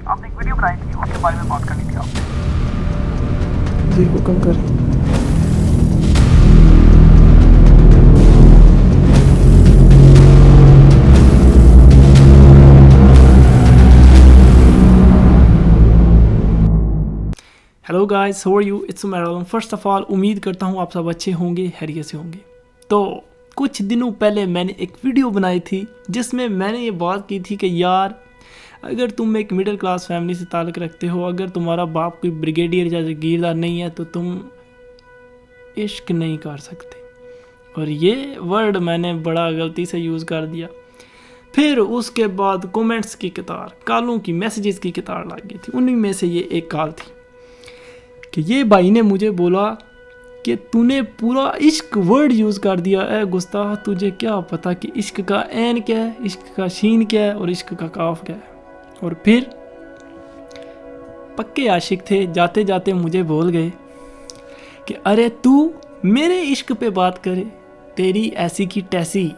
आपने एक वीडियो बनाई थी, उसके बारे में बात करनी थी आपसे। जी हुक्म करें। Hello guys, how are you? It's Umar. First of all उम्मीद करता हूँ आप सब अच्छे होंगे, खैरियत से होंगे। तो कुछ दिनों पहले मैंने एक वीडियो बनाई थी जिसमें मैंने ये बात की थी कि यार अगर तुम एक मिडिल क्लास फैमिली से ताल्लुक़ रखते हो, अगर तुम्हारा बाप कोई ब्रिगेडियर या जागीरदार नहीं है तो तुम इश्क नहीं कर सकते। और ये वर्ड मैंने बड़ा गलती से यूज़ कर दिया। फिर उसके बाद कमेंट्स की कतार, कॉलों की, मैसेजेस की कतार लग गई थी। उन्हीं में से ये एक कॉल थी कि ये भाई ने मुझे बोला कि तूने पूरा इश्क वर्ड यूज़ कर दिया है गुस्ताख, तुझे क्या पता कि इश्क का ऐन क्या है, इश्क का शीन क्या है और इश्क का काफ क्या है। और फिर पक्के आशिक थे, जाते जाते मुझे बोल गए कि अरे तू मेरे इश्क पे बात करे, तेरी ऐसी की तैसी।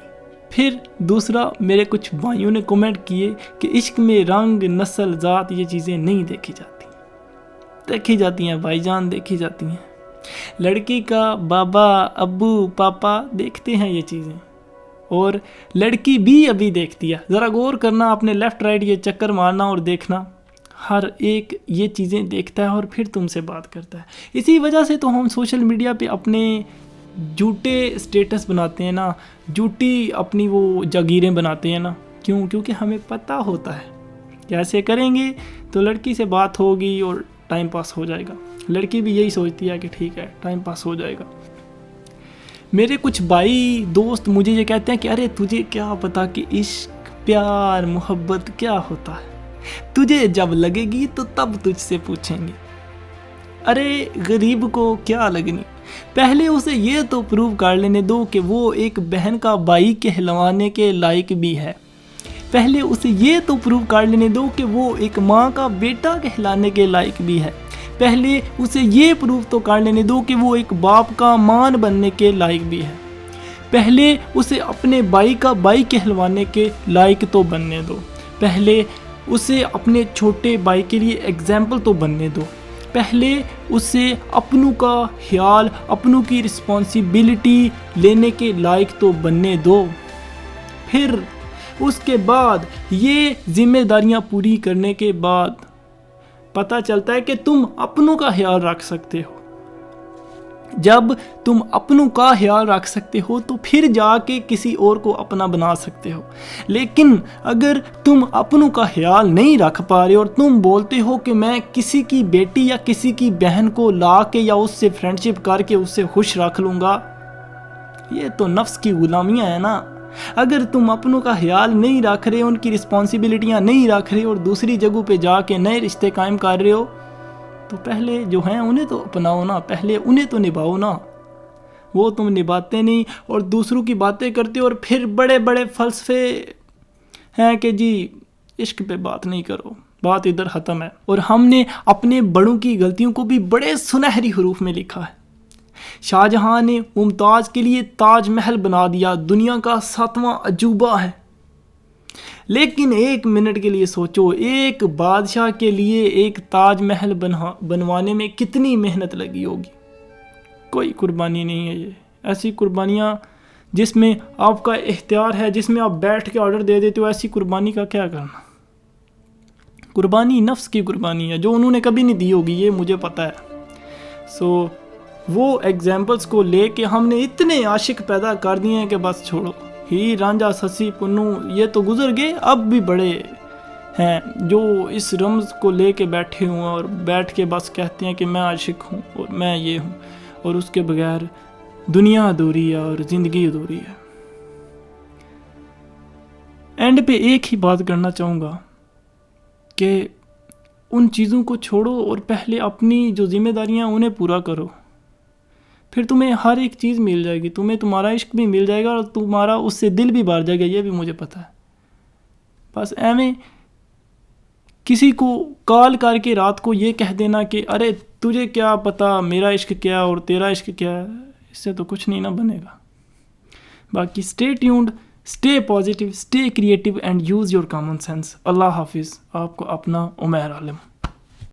फिर दूसरा, मेरे कुछ भाइयों ने कमेंट किए कि इश्क में रंग, नस्ल, ज़ात ये चीज़ें नहीं देखी जाती। देखी जाती हैं भाईजान, देखी जाती हैं। लड़की का बाबा, अब्बू, पापा देखते हैं ये चीज़ें, और लड़की भी अभी देखती है। ज़रा गौर करना, अपने लेफ़्ट राइट ये चक्कर मारना और देखना, हर एक ये चीज़ें देखता है और फिर तुमसे बात करता है। इसी वजह से तो हम सोशल मीडिया पे अपने झूठे स्टेटस बनाते हैं ना, झूठी अपनी वो जागीरें बनाते हैं ना। क्यों? क्योंकि हमें पता होता है कैसे करेंगे तो लड़की से बात होगी और टाइम पास हो जाएगा। लड़की भी यही सोचती है कि ठीक है टाइम पास हो जाएगा। मेरे कुछ भाई दोस्त मुझे ये कहते हैं कि अरे तुझे क्या पता कि इश्क, प्यार, मोहब्बत क्या होता है, तुझे जब लगेगी तो तब तुझसे पूछेंगे। अरे गरीब को क्या लगनी, पहले उसे ये तो प्रूव कर लेने दो कि वो एक बहन का भाई कहलवाने के लायक भी है। पहले उसे ये तो प्रूव कर लेने दो कि वो एक माँ का बेटा कहलाने के लायक भी है। पहले उसे ये प्रूव तो कर लेने दो कि वो एक बाप का मान बनने के लायक भी है। पहले उसे अपने भाई का भाई कहलवाने के लायक तो बनने दो। पहले उसे अपने छोटे भाई के लिए एग्जाम्पल तो बनने दो। पहले उसे अपनों का ख्याल, अपनों की रिस्पॉन्सिबिलिटी लेने के लायक तो बनने दो। फिर उसके बाद ये जिम्मेदारियां पूरी करने के बाद पता चलता है कि तुम अपनों का ख्याल रख सकते हो। जब तुम अपनों का ख्याल रख सकते हो तो फिर जाके किसी और को अपना बना सकते हो। लेकिन अगर तुम अपनों का ख्याल नहीं रख पा रहे और तुम बोलते हो कि मैं किसी की बेटी या किसी की बहन को ला के या उससे फ्रेंडशिप करके उससे खुश रख लूँगा, ये तो नफ्स की गुलामियाँ है ना। अगर तुम अपनों का ख्याल नहीं रख रहे, उनकी रिस्पॉन्सिबिलिटियाँ नहीं रख रहे और दूसरी जगहों पे जाके नए रिश्ते कायम कर रहे हो, तो पहले जो हैं उन्हें तो अपनाओ ना, पहले उन्हें तो निभाओ ना। वो तुम निभाते नहीं और दूसरों की बातें करते हो और फिर बड़े बड़े फ़लसफ़े हैं कि जी इश्क पे बात नहीं करो, बात इधर ख़त्म है। और हमने अपने बड़ों की गलतियों को भी बड़े सुनहरी हरूफ में लिखा है। शाहजहां ने मुमताज़ के लिए ताज महल बना दिया, दुनिया का 7वां अजूबा है। लेकिन एक मिनट के लिए सोचो, एक बादशाह के लिए एक ताज महल बनवाने में कितनी मेहनत लगी होगी। कोई कुर्बानी नहीं है ये। ऐसी कुर्बानियाँ जिसमें आपका इख्तियार है, जिसमें आप बैठ के ऑर्डर दे देते हो, ऐसी कुर्बानी का क्या करना। कुर्बानी नफ्स की कुर्बानी है जो उन्होंने कभी नहीं दी होगी, ये मुझे पता है। सो वो एग्जाम्पल्स को लेके हमने इतने आशिक पैदा कर दिए हैं कि बस छोड़ो। ही रांझा, ससी, पुन्नू ये तो गुजर गए, अब भी बड़े हैं जो इस रम्ज़ को लेके बैठे हुए और बैठ के बस कहते हैं कि मैं आशिक हूँ और मैं ये हूँ, और उसके बगैर दुनिया अधूरी है और ज़िंदगी अधूरी है। एंड पे एक ही बात करना चाहूँगा कि उन चीज़ों को छोड़ो और पहले अपनी जो जिम्मेदारियाँ उन्हें पूरा करो। پھر تمہیں ہر ایک چیز مل جائے گی، تمہیں تمہارا عشق بھی مل جائے گا اور تمہارا اس سے دل بھی بھر جائے گا، یہ بھی مجھے پتہ ہے۔ بس ایویں کسی کو کال کر کے رات کو یہ کہہ دینا کہ ارے تجھے کیا پتہ میرا عشق کیا اور تیرا عشق کیا ہے، اس سے تو کچھ نہیں نہ بنے گا۔ باقی stay tuned, stay positive, stay creative and use your common sense. اللہ حافظ۔ آپ کو اپنا عمیر عالم۔